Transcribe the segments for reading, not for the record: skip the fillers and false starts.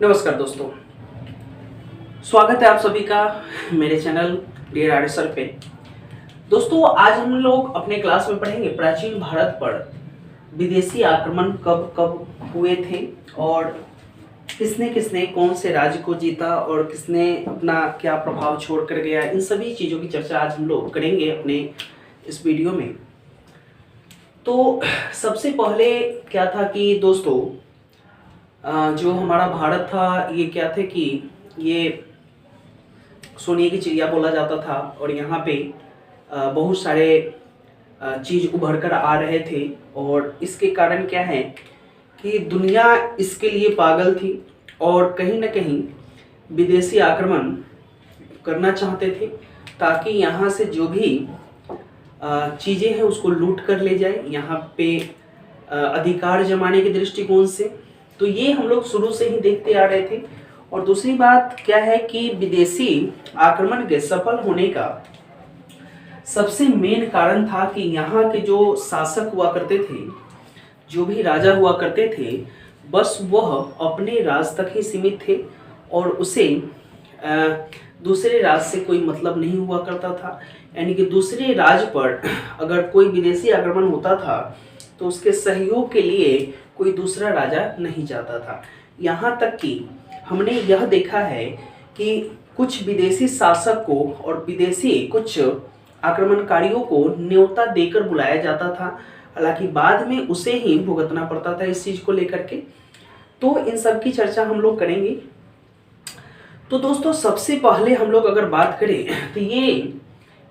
नमस्कार दोस्तों, स्वागत है आप सभी का मेरे चैनल डियर आर्ट सर पे। दोस्तों आज हम लोग अपने क्लास में पढ़ेंगे प्राचीन भारत पर विदेशी आक्रमण कब कब हुए थे और किसने किसने कौन से राज्य को जीता और किसने अपना क्या प्रभाव छोड़ कर गया। इन सभी चीज़ों की चर्चा आज हम लोग करेंगे अपने इस वीडियो में। तो सबसे पहले क्या था कि दोस्तों जो हमारा भारत था ये क्या थे कि ये सोने की चिड़िया बोला जाता था और यहाँ पे बहुत सारे चीज़ उभर कर आ रहे थे और इसके कारण क्या है कि दुनिया इसके लिए पागल थी और कहीं ना कहीं विदेशी आक्रमण करना चाहते थे ताकि यहाँ से जो भी चीज़ें हैं उसको लूट कर ले जाए यहाँ पे अधिकार जमाने के दृष्टिकोण से। तो ये हम लोग शुरू से ही देखते आ रहे थे। और दूसरी बात क्या है कि विदेशी आक्रमण के सफल होने का सबसे मेन कारण था कि यहाँ के जो शासक हुआ करते थे, जो भी राजा हुआ करते थे, बस वह अपने राज तक ही सीमित थे और उसे दूसरे राज्य से कोई मतलब नहीं हुआ करता था। यानी कि दूसरे राज्य पर अगर कोई विदेशी आक्रमण होता था तो उसके सहयोग के लिए कोई दूसरा राजा नहीं जाता था। यहाँ तक कि हमने यह देखा है कि कुछ विदेशी शासक को और विदेशी कुछ आक्रमणकारियों को न्योता देकर बुलाया जाता था, हालांकि बाद में उसे ही भुगतना पड़ता था इस चीज़ को लेकर के। तो इन सब की चर्चा हम लोग करेंगे। तो दोस्तों सबसे पहले हम लोग अगर बात करें तो ये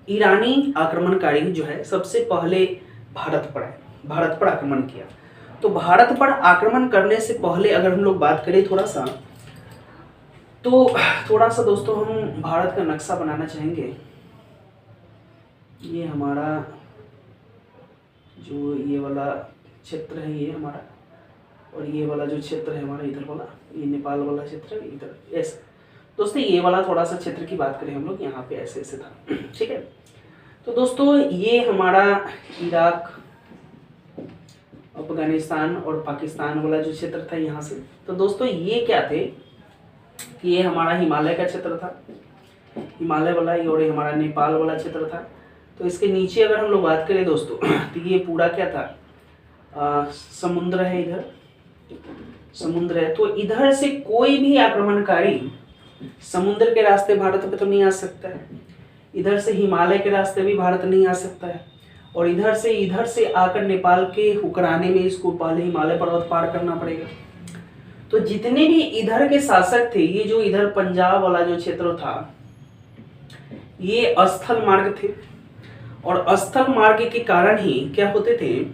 ईरानी आक्रमणकारी जो है सबसे पहले भारत पर आक्रमण किया। तो भारत पर आक्रमण करने से पहले अगर हम लोग बात करें थोड़ा सा दोस्तों हम भारत का नक्शा बनाना चाहेंगे। ये हमारा जो ये वाला क्षेत्र है ये हमारा, और ये वाला जो क्षेत्र है हमारा इधर वाला, ये नेपाल वाला क्षेत्र है इधर ऐसे। दोस्तों ये वाला थोड़ा सा क्षेत्र की बात करें हम लोग, यहाँ पे ऐसे ऐसे था, ठीक है। तो दोस्तों ये हमारा इराक, अफगानिस्तान और पाकिस्तान वाला जो क्षेत्र था यहाँ से। तो दोस्तों ये क्या थे कि ये हमारा हिमालय का क्षेत्र था, हिमालय वाला, और ये हमारा नेपाल वाला क्षेत्र था। तो इसके नीचे अगर हम लोग बात करें दोस्तों तो ये पूरा क्या था, समुद्र है, इधर समुद्र है। तो इधर से कोई भी आक्रमणकारी समुद्र के रास्ते भारत पे तो नहीं आ सकता है, इधर से हिमालय के रास्ते भी भारत नहीं आ सकता है, और इधर से आकर नेपाल के हुकराने में इसको पहले हिमालय पर्वत पार करना पड़ेगा। तो जितने भी इधर के शासक थे, ये जो इधर पंजाब वाला जो क्षेत्र था, ये स्थल मार्ग थे और स्थल मार्ग के कारण ही क्या होते थे,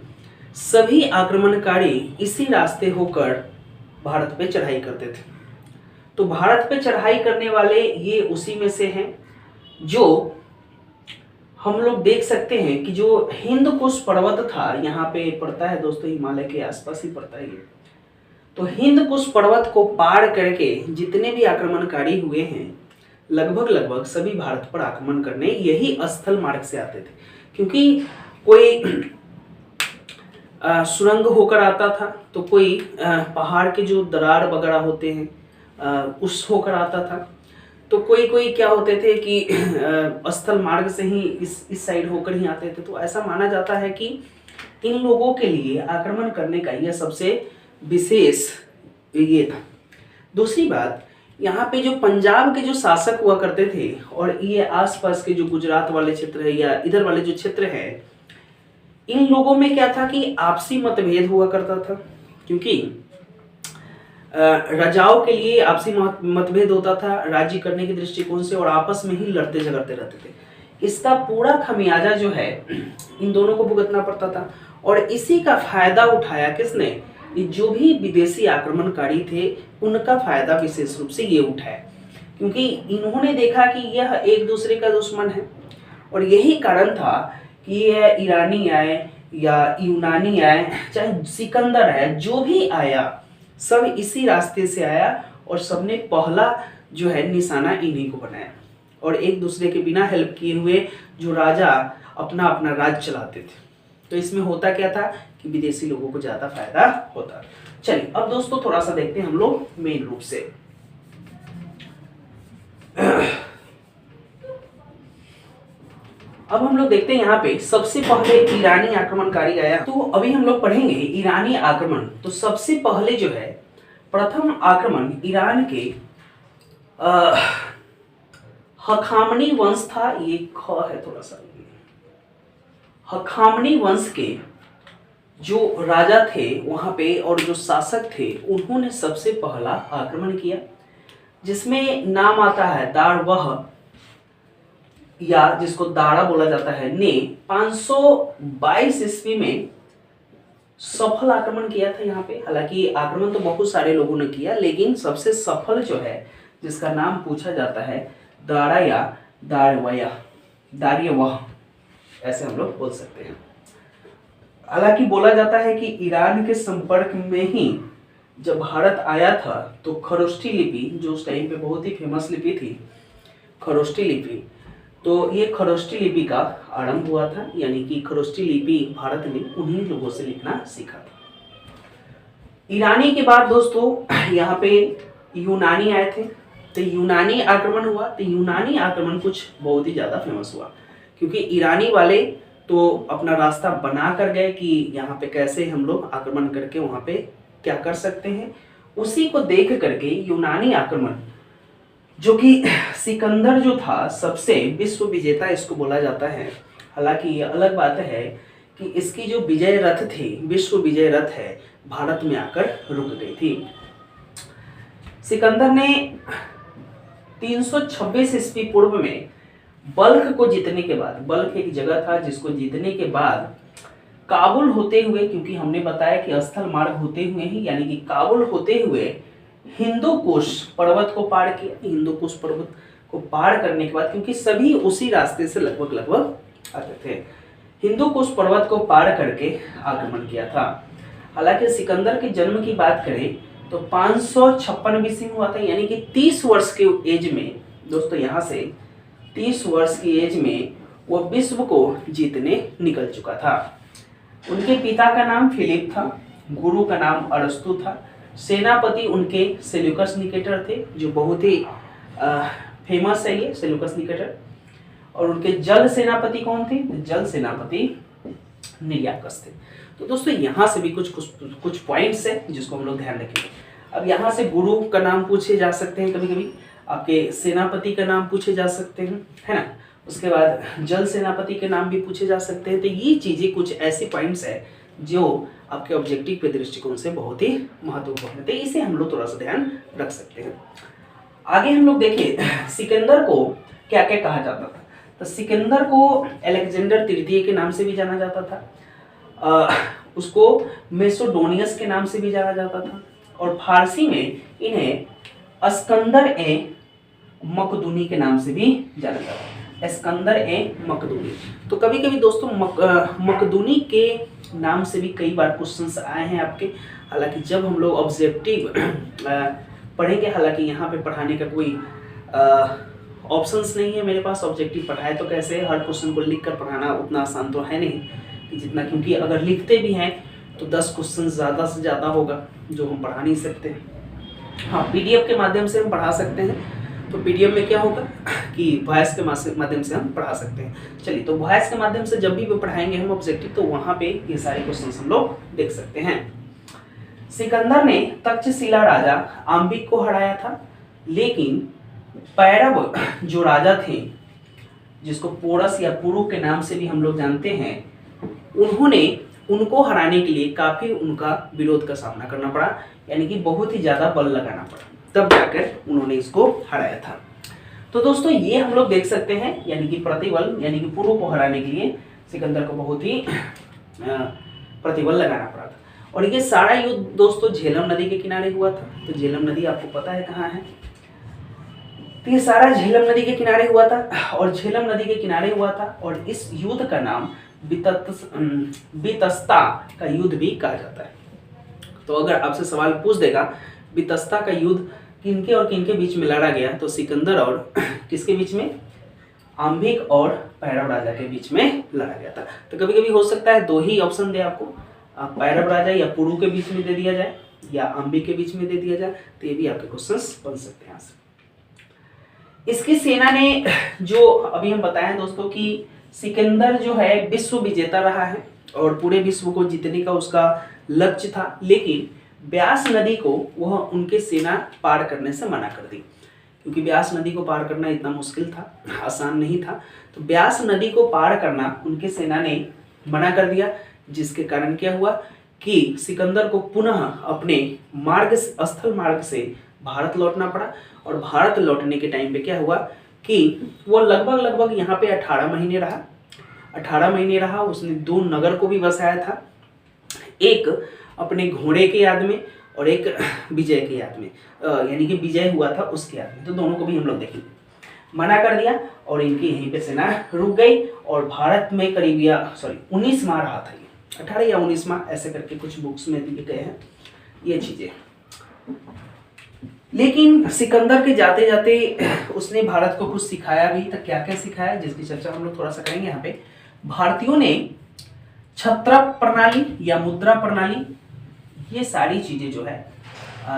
सभी आक्रमणकारी इसी रास्ते होकर भारत पे चढ़ाई करते थे। तो भारत पे चढ़ाई करने वाले ये उसी में से हैं जो हम लोग देख सकते हैं कि जो हिंद कुश पर्वत था, यहाँ पे पड़ता है दोस्तों, हिमालय के आसपास ही पड़ता है ये। तो हिंद कुश पर्वत को पार करके जितने भी आक्रमणकारी हुए हैं लगभग सभी भारत पर आक्रमण करने यही स्थल मार्ग से आते थे। क्योंकि कोई सुरंग होकर आता था, तो कोई पहाड़ के जो दरार वगैरह होते हैं उस होकर आता था, तो कोई क्या होते थे कि स्थल मार्ग से ही इस साइड होकर ही आते थे। तो ऐसा माना जाता है कि इन लोगों के लिए आक्रमण करने का यह सबसे विशेष ये था। दूसरी बात, यहाँ पे जो पंजाब के जो शासक हुआ करते थे और ये आसपास के जो गुजरात वाले क्षेत्र है या इधर वाले जो क्षेत्र है, इन लोगों में क्या था कि आपसी मतभेद हुआ करता था। क्योंकि राजाओं के लिए आपसी मतभेद होता था राज्य करने के दृष्टिकोण से, और आपस में ही लड़ते झगड़ते रहते थे। इसका पूरा खमियाजा जो है इन दोनों को भुगतना पड़ता था। और इसी का फायदा उठाया किसने, जो भी विदेशी आक्रमणकारी थे उनका फायदा विशेष रूप से ये उठाया, क्योंकि इन्होंने देखा कि यह एक दूसरे का दुश्मन है। और यही कारण था कि यह ईरानी आए या यूनानी आए, चाहे सिकंदर है, जो भी आया सब इसी रास्ते से आया और सबने पहला जो है निशाना इन्हीं को बनाया। और एक दूसरे के बिना हेल्प किए हुए जो राजा अपना अपना राज चलाते थे। तो इसमें होता क्या था कि विदेशी लोगों को ज़्यादा फायदा होता। चलिए अब दोस्तों थोड़ा सा देखते हैं हम लोग मेन रूप से। अब हम लोग देखते हैं यहाँ पे सबसे पहले ईरानी आक्रमणकारी आया। तो अभी हम लोग पढ़ेंगे ईरानी आक्रमण। तो सबसे पहले जो है प्रथम आक्रमण ईरान के हखामनी वंश था। ये ख है थोड़ा सा। हखामनी वंश के जो राजा थे वहां पे और जो शासक थे उन्होंने सबसे पहला आक्रमण किया, जिसमें नाम आता है दारवह, या जिसको दारा बोला जाता है, ने 522 ईस्वी में सफल आक्रमण किया था यहाँ पे। हालांकि आक्रमण तो बहुत सारे लोगों ने किया, लेकिन सबसे सफल जो है जिसका नाम पूछा जाता है दारा या दार्यवह, ऐसे हम लोग बोल सकते हैं। हालांकि बोला जाता है कि ईरान के संपर्क में ही जब भारत आया था तो खरोष्ठी लिपि, जो उस टाइम पे बहुत ही फेमस लिपि थी, खरोष्ठी लिपि, तो ये खरोष्ठी लिपि का आरंभ हुआ था। यानी कि खरोष्ठी लिपि भारत ने उन्हीं लोगों से लिखना सीखा था। ईरानी के बाद दोस्तों यहाँ पे यूनानी आए थे। तो यूनानी आक्रमण हुआ। तो यूनानी आक्रमण कुछ बहुत ही ज़्यादा फेमस हुआ, क्योंकि ईरानी वाले तो अपना रास्ता बना कर गए कि यहाँ पे कैसे हम लोग आक्रमण करके वहाँ पे क्या कर सकते हैं। उसी को देख करके यूनानी आक्रमण, जो कि सिकंदर जो था सबसे विश्व विजेता इसको बोला जाता है। हालांकि ये अलग बात है कि इसकी जो विजय रथ थी, विश्व विजय रथ है, भारत में आकर रुक गई थी। सिकंदर ने 326 ईस्वी पूर्व में बल्ख को जीतने के बाद, बल्ख एक जगह था जिसको जीतने के बाद काबुल होते हुए, क्योंकि हमने बताया कि स्थल मार्ग होते हुए ही, यानी कि काबुल होते हुए हिंदू कुश पर्वत को पार किया। हिंदू कुश पर्वत को पार करने के बाद, क्योंकि सभी उसी रास्ते से लगभग आते थे, हिंदू कुश पर्वत को पार करके आक्रमण किया था। हालांकि सिकंदर के जन्म की बात करें तो 556 बीसी में हुआ था, यानी कि 30 वर्ष के एज में दोस्तों, यहाँ से 30 वर्ष की एज में वो विश्व को जीतने निकल चुका था। उनके पिता का नाम फिलिप था, गुरु का नाम अरस्तु था, सेनापति उनके सेल्यूकस निकेटर थे, जो बहुत ही फेमस है ये सेल्यूकस निकेटर। और उनके जल सेनापति कौन थे? जल सेनापति निर्याकस थे। तो दोस्तों यहाँ से भी कुछ पॉइंट्स है जिसको हम लोग ध्यान रखेंगे। अब यहाँ से गुरु का नाम पूछे जा सकते हैं, कभी कभी आपके सेनापति का नाम पूछे जा सकते हैं, है ना। उसके बाद जल सेनापति के नाम भी पूछे जा सकते हैं। तो ये चीजें कुछ ऐसी पॉइंट्स है जो आपके ऑब्जेक्टिव के दृष्टिकोण से बहुत ही महत्वपूर्ण है, इसे हम लोग थोड़ा सा ध्यान रख सकते हैं। आगे हम लोग देखें सिकंदर को क्या क्या कहा जाता था। तो सिकंदर को अलेक्जेंडर तृतीय के नाम से भी जाना जाता था, उसको मेसोडोनियस के नाम से भी जाना जाता था, और फारसी में इन्हें अस्कंदर ए मकदूनी के नाम से भी जाना जाता है। अस्कंदर ए मकदूनी। तो कभी कभी दोस्तों मकदूनी के नाम से भी कई बार क्वेश्चंस आए हैं आपके। हालांकि जब हम लोग ऑब्जेक्टिव पढ़ेंगे, हालांकि यहाँ पे पढ़ाने का कोई ऑप्शंस नहीं है मेरे पास। ऑब्जेक्टिव पढ़ाए तो कैसे, हर क्वेश्चन को लिख कर पढ़ाना उतना आसान तो है नहीं कि जितना, क्योंकि अगर लिखते भी हैं तो 10 क्वेश्चन ज़्यादा से ज़्यादा होगा जो हम पढ़ा नहीं सकते। हाँ, पीडीएफ के माध्यम से हम पढ़ा सकते हैं। तो पीडीएफ में क्या होगा कि वॉइस के माध्यम से हम पढ़ा सकते हैं। चलिए, तो वॉइस के माध्यम से जब भी पढ़ाएंगे हम ऑब्जेक्टिव, तो वहाँ पे ये सारे क्वेश्चन हम लोग देख सकते हैं। सिकंदर ने तक्षशिला राजा आम्बिक को हराया था, लेकिन पैरव जो राजा थे, जिसको पोरस या पुरु के नाम से भी हम लोग जानते हैं, उन्होंने उनको हराने के लिए काफी उनका विरोध का सामना करना पड़ा, यानी कि बहुत ही ज्यादा बल लगाना पड़ा, तब जाकर उन्होंने इसको हराया था। तो दोस्तों ये हम लोग देख सकते हैं, यानी कि प्रतिबल, यानी कि पुरु को हराने के लिए सिकंदर को बहुत ही प्रतिबल लगाना पड़ा था। और ये सारा युद्ध दोस्तों झेलम नदी के किनारे हुआ था। तो झेलम नदी आपको पता है कहाँ है। तो ये सारा झेलम नदी के किनारे हुआ था, और झेलम नदी के किनारे हुआ था, और इस युद्ध का नाम बितस्ता का युद्ध भी कहा जाता है। तो अगर आपसे सवाल पूछ देगा बितस्ता का युद्ध किनके और किनके बीच में लड़ा गया, तो सिकंदर और किसके बीच में, आम्बिक और पैरव राजा के बीच में लड़ा गया था। तो कभी कभी हो सकता है दो ही ऑप्शन दे आपको, पैरव राजा या पुरु के बीच में दे दिया जाए या आम्बिक के बीच में दे दिया जाए, तो ये भी आपके क्वेश्चंस बन सकते हैं। इसकी सेना ने, जो अभी हम बताएं दोस्तों कि सिकंदर जो है विश्व विजेता रहा है और पूरे विश्व को जीतने का उसका लक्ष्य था, लेकिन ब्यास नदी को वह उनके सेना पार करने से मना कर दी, क्योंकि ब्यास नदी को पार करना इतना मुश्किल था, आसान नहीं था। तो ब्यास नदी को पार करना उनके सेना ने मना कर दिया, जिसके कारण क्या हुआ कि सिकंदर को पुनः अपने स्थल मार्ग से भारत लौटना पड़ा। और भारत लौटने के टाइम पे क्या हुआ कि वो लगभग यहाँ पे 18 महीने रहा। 18 महीने रहा, उसने 2 नगर को भी बसाया था, एक अपने घोड़े के याद में और एक विजय के याद में, यानी कि विजय हुआ था उसके याद में। तो दोनों को भी हम लोग देखेंगे। मना कर दिया और इनकी यहीं पे सेना रुक गई और भारत में करीब 19 माह रहा था, ये 18 या 19 माह ऐसे करके कुछ बुक्स में दिए गए हैं ये चीजें। लेकिन सिकंदर के जाते जाते उसने भारत को कुछ सिखाया भी। तो क्या क्या सिखाया, जिसकी चर्चा हम लोग थोड़ा सा करेंगे यहाँ पे। भारतीयों ने छत्र प्रणाली या मुद्रा प्रणाली, ये सारी चीजें जो है,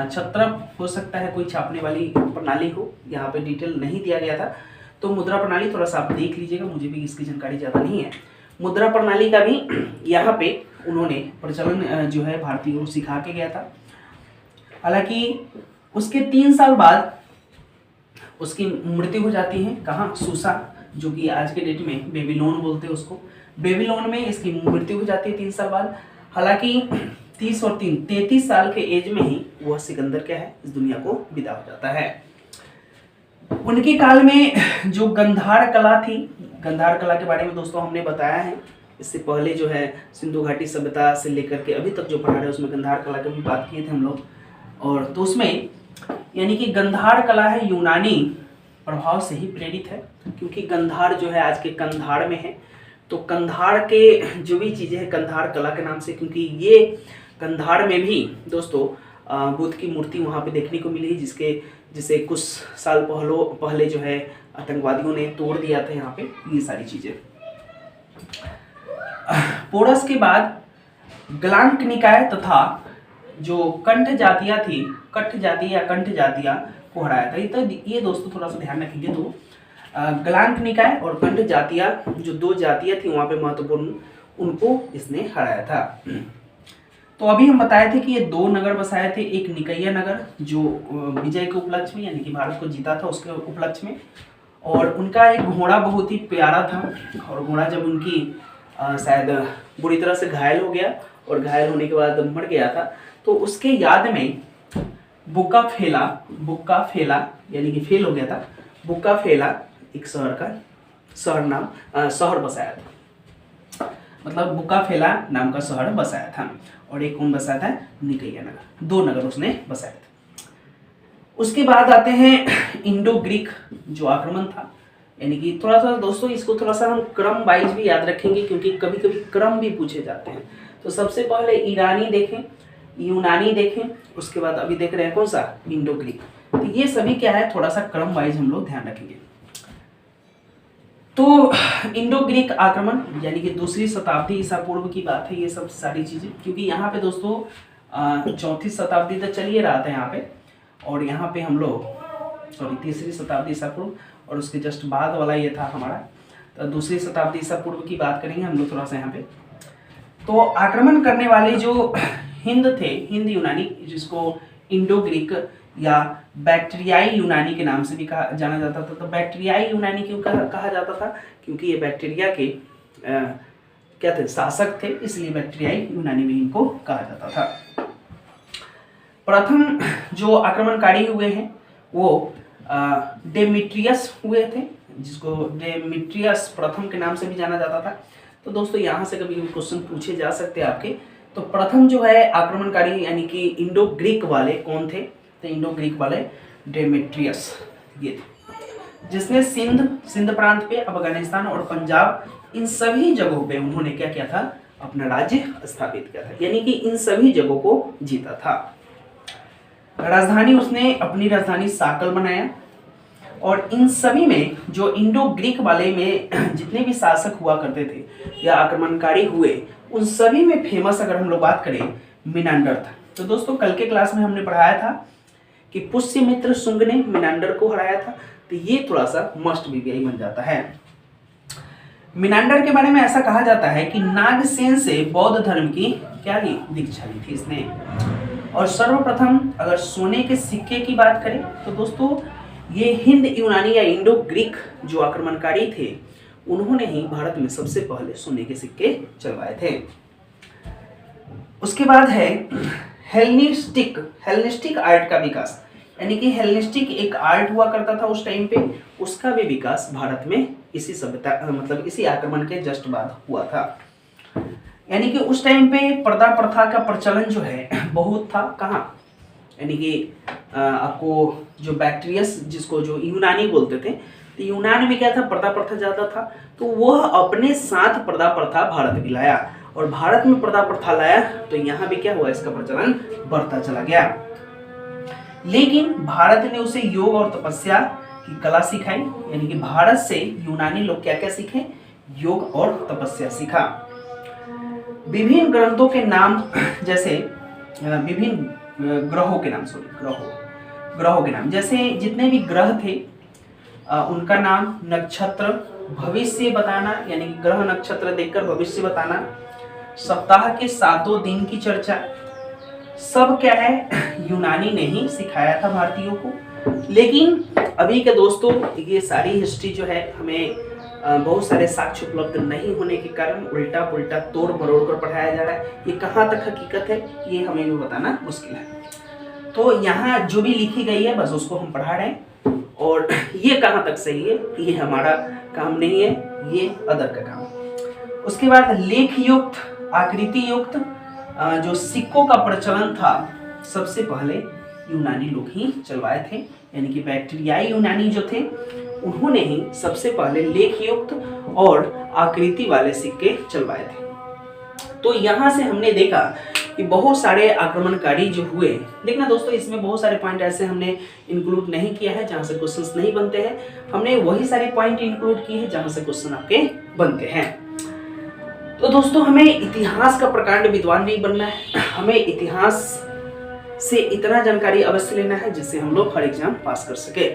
छत्र हो सकता है कोई छापने वाली प्रणाली हो, यहाँ पे डिटेल नहीं दिया गया था। तो मुद्रा प्रणाली थोड़ा सा आप देख लीजिएगा, मुझे भी इसकी जानकारी ज़्यादा नहीं है। मुद्रा प्रणाली का भी यहाँ पे उन्होंने प्रचलन जो है भारतीयों को सिखा के गया था। हालांकि उसके 3 साल बाद उसकी मृत्यु हो जाती है। कहाँ? सूसा, जो कि आज के डेट में बेबीलोन बोलते हैं उसको, बेबीलोन में इसकी मृत्यु हो जाती है 3 साल बाद। हालांकि 30 और 3 33 साल के एज में ही वह सिकंदर क्या है, इस दुनिया को विदा हो जाता है। उनके काल में जो गंधार कला थी, गंधार कला के बारे में दोस्तों हमने बताया है। इससे पहले जो है सिंधु घाटी सभ्यता से लेकर के अभी तक जो पढ़ा रहे हैं उसमें गंधार कला की भी बात किए थे हम लोग। और तो उसमें यानी कि गंधार कला है यूनानी प्रभाव से ही प्रेरित है, क्योंकि गंधार जो है आज के कंधार में है। तो कंधार के जो भी चीज़ें हैं कंधार कला के नाम से, क्योंकि ये कंधार में भी दोस्तों बुद्ध की मूर्ति वहाँ पे देखने को मिली, जिसे कुछ साल पहले जो है आतंकवादियों ने तोड़ दिया था यहाँ पे, ये सारी चीज़ें। पोरस के बाद गलांक निकाय तथा जो कंठ जातियाँ थी, कठ जाति या कंठ जातियाँ को हराया था। तो ये दोस्तों थोड़ा सा ध्यान रखिए, तो गलांक निकाय और कंठ जातियाँ, जो 2 जातियाँ थी वहाँ पे महत्वपूर्ण, उनको इसने हराया था। तो अभी हम बताए थे कि ये 2 नगर बसाए थे, एक निकैया नगर जो विजय के उपलक्ष्य में, यानी कि भारत को जीता था उसके उपलक्ष्य में, और उनका एक घोड़ा बहुत ही प्यारा था। और घोड़ा जब उनकी शायद बुरी तरह से घायल हो गया और घायल होने के बाद मर गया था, तो उसके याद में बुक्का फेला यानी कि फेल हो गया था, बुक्का फेला एक शहर बसाया था, मतलब बुक्का फेला नाम का शहर बसाया था। और एक कौन बसाया था? निकैया नगर। 2 नगर उसने बसाया था। उसके बाद आते हैं इंडो ग्रीक जो आक्रमण था, यानी कि थोड़ा सा दोस्तों इसको थोड़ा सा हम क्रम वाइज भी याद रखेंगे, क्योंकि कभी कभी क्रम भी पूछे जाते हैं। तो सबसे पहले ईरानी देखें, यूनानी देखें, उसके बाद अभी देख रहे हैं कौन सा? Indo Greek. तो ये सभी क्या है, थोड़ा सा क्रम वाइज हम लोग ध्यान रखेंगे। तो इंडो ग्रीक आक्रमण यानी कि 2री शताब्दी ईसा पूर्व की बात है, ये सब सारी चीजें, क्योंकि यहाँ पे दोस्तों 4थी शताब्दी तक चल ही रहा था यहाँ पे, और यहाँ पे हम लोग 3री शताब्दी ईसा पूर्व, और उसके जस्ट बाद वाला ये था हमारा। तो 2री शताब्दी ईसा पूर्व की बात करेंगे हम लोग थोड़ा सा यहाँ पे। तो आक्रमण करने वाले जो हिंद थे, हिंद यूनानी, जिसको इंडो ग्रीक या बैक्टीरियाई यूनानी के नाम से भी जाना जाता था। तो बैक्टीरियाई यूनानी क्यों कहा जाता था? क्योंकि ये बैक्टीरिया के क्या थे? शासक थे, इसलिए बैक्टीरियाई यूनानी भी इनको कहा जाता था। प्रथम जो आक्रमणकारी हुए हैं वो डेमिट्रियस हुए थे, जिसको डेमिट्रियस प्रथम के नाम से भी जाना जाता था। तो दोस्तों यहाँ से कभी भी क्वेश्चन पूछे जा सकते हैं आपके। तो प्रथम जो है आक्रमणकारी यानी कि इंडो ग्रीक वाले कौन थे? तो इंडो ग्रीक वाले डेमेट्रियस ये थे, जिसने सिंध प्रांत पे, अफगानिस्तान और पंजाब, इन सभी जगहों पे उन्होंने क्या किया था? अपना राज्य स्थापित किया था, यानी कि इन सभी जगहों को जीता था। राजधानी उसने अपनी राजधानी साकल बनाया, और इन सभी में जो इंडो ग्रीक वाले में जितने भी शासक हुआ करते थे या आक्रमणकारी हुए, उन सभी में फेमस अगर हम लोग बात करें मिनांडर था। तो दोस्तों कल के क्लास में हमने पढ़ाया था कि पुष्यमित्र शुंग ने मिनांडर को हराया था। तो ये थोड़ा सा मस्ट भी बन जाता है। मिनांडर के बारे में ऐसा कहा जाता है कि नागसेन से बौद्ध धर्म की क्या ली दीक्षा ली थी इसने। और सर्वप्रथम अगर सोने के सिक्के की बात करें तो दोस्तों ये हिंद यूनानी या इंडो ग्रीक जो आक्रमणकारी थे उन्होंने ही भारत में सबसे पहले सोने के सिक्के चलवाए थे। उसके बाद है हेलेनिस्टिक आर्ट का विकास, यानी कि हेलेनिस्टिक एक आर्ट हुआ करता था उस टाइम पे, उसका भी विकास भारत में इसी सभ्यता मतलब इसी आक्रमण के जस्ट बाद हुआ था। यानी कि उस टाइम पे पर्दा प्रथा का प्रचलन जो है बहुत था। कहाँ, यानी कि आपको जो बैक्टीरियस जिसको जो यूनानी बोलते थे, तो यूनान में क्या था, पर्दा प्रथा ज़्यादा था, तो वह अपने साथ पर्दा प्रथा भारत भी लाया और भारत में पर्दा प्रथा लाया तो यहाँ भी क्या हुआ, इसका प्रचलन बढ़ता चला गया। लेकिन भारत ने उसे योग और तपस्या की कला सिखाई, यानी कि भारत से यूनानी लोग क्या क्या सीखे, योग और तपस्या सीखा। विभिन्न ग्रंथों के नाम जैसे विभिन्न ग्रहों के नाम जैसे जितने भी ग्रह थे उनका नाम, नक्षत्र, भविष्य बताना, यानी कि ग्रह नक्षत्र देखकर भविष्य बताना, सप्ताह के 7 दिन की चर्चा, सब क्या है यूनानी ने ही सिखाया था भारतीयों को। लेकिन अभी के दोस्तों ये सारी हिस्ट्री जो है हमें बहुत सारे साक्ष्य उपलब्ध नहीं होने के कारण उल्टा पुल्टा तोड़ मरोड़ कर पढ़ाया जा रहा है। ये कहाँ तक हकीकत है ये हमें भी बताना मुश्किल है। तो यहाँ जो भी लिखी गई है बस उसको हम पढ़ा रहे हैं और ये कहाँ तक सही है ये हमारा काम नहीं है, ये अदर का काम है। उसके बाद लेख युक्त, आकृति युक्त जो सिक्कों का प्रचलन था सबसे पहले यूनानी लोग ही चलवाए थे, यानी कि बैक्टीरियाई यूनानी जो थे उन्होंने ही सबसे पहले लेख युक्त और आकृति वाले सिक्के चलवाए थे। तो यहाँ से हमने देखा कि बहुत सारे आक्रमणकारी जो हुए, देखना दोस्तों इसमें बहुत सारे पॉइंट ऐसे हमने इंक्लूड नहीं किया है जहाँ से क्वेश्चंस नहीं बनते हैं, हमने वही सारे पॉइंट इंक्लूड किए हैं जहाँ से क्वेश्चन आपके बनते हैं। तो दोस्तों हमें इतिहास का प्रकांड विद्वान नहीं बनना है, हमें इतिहास से इतना जानकारी अवश्य लेना है जिससे हम लोग हर एग्जाम पास कर सके।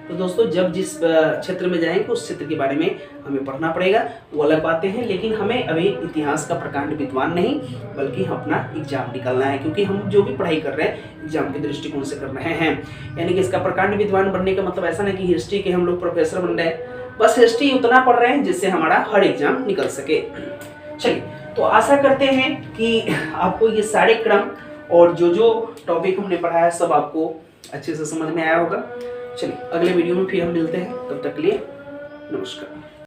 तो दोस्तों जब जिस क्षेत्र में जाएंगे उस क्षेत्र के बारे में हमें पढ़ना पड़ेगा, वो अलग बातें हैं, लेकिन हमें अभी इतिहास का प्रकांड विद्वान नहीं बल्कि अपना एग्जाम निकालना है, क्योंकि हम जो भी पढ़ाई कर रहे हैं एग्जाम के दृष्टिकोण से कर रहे हैं। यानी कि इसका प्रकांड विद्वान बनने का मतलब ऐसा नहीं कि हिस्ट्री के हम लोग प्रोफेसर बन रहे हैं, बस हिस्ट्री उतना पढ़ रहे हैं जिससे हमारा हर एग्जाम निकल सके। चलिए, तो आशा करते हैं कि आपको ये सारे क्रम और जो टॉपिक हमने पढ़ा है सब आपको अच्छे से समझ में आया होगा। चलिए अगले वीडियो में फिर हम मिलते हैं, तब तक के लिए नमस्कार।